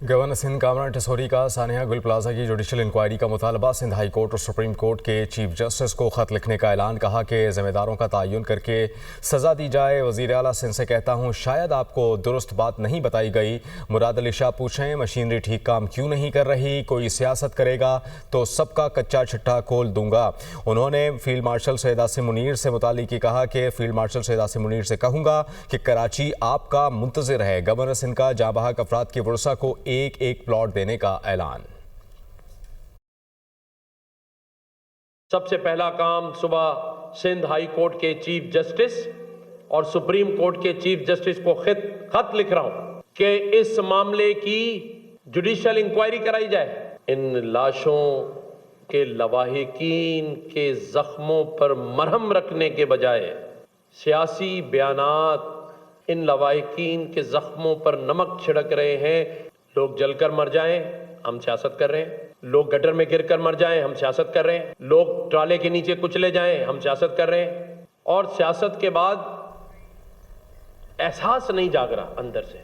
Governor Sindh Kamran ٹھسوری کا سانحہ گل plaza کی جوڈیشل انکوائری کا مطالبہ سندھ ہائی کورٹ اور سپریم کورٹ کے چیف جسٹس کو خط لکھنے کا اعلان، کہا کہ ذمہ داروں کا تعین کر کے سزا دی جائے۔ وزیر اعلیٰ سندھ سے کہتا ہوں شاید آپ کو درست بات نہیں بتائی گئی۔ مراد علی شاہ پوچھیں مشینری ٹھیک کام کیوں نہیں کر رہی؟ کوئی سیاست کرے گا تو سب کا کچا چھٹا کھول دوں گا۔ انہوں نے فیلڈ مارشل سید عاصم منیر سے متعلق کہا کہ فیلڈ مارشل سید عاصم منیر سے کہوں گا کہ کراچی آپ کا منتظر ہے۔ گورنر سندھ کا جاں بحق افراد کے ورثاء کو ایک پلاٹ دینے کا اعلان۔ سب سے پہلا کام صبح سندھ ہائی کورٹ کے چیف جسٹس اور سپریم کورٹ کے چیف جسٹس کو خط لکھ رہا ہوں کہ اس معاملے کی جوڈیشل انکوائری کرائی جائے۔ ان لاشوں کے لواحقین کے زخموں پر مرہم رکھنے کے بجائے سیاسی بیانات ان لواحقین کے زخموں پر نمک چھڑک رہے ہیں۔ لوگ جل کر مر جائیں، ہم سیاست کر رہے ہیں۔ لوگ گٹر میں گر کر مر جائیں، ہم سیاست کر رہے ہیں۔ لوگ ٹرالے کے نیچے کچلے جائیں، ہم سیاست کر رہے ہیں۔ اور سیاست کے بعد احساس نہیں جاگ رہا اندر سے۔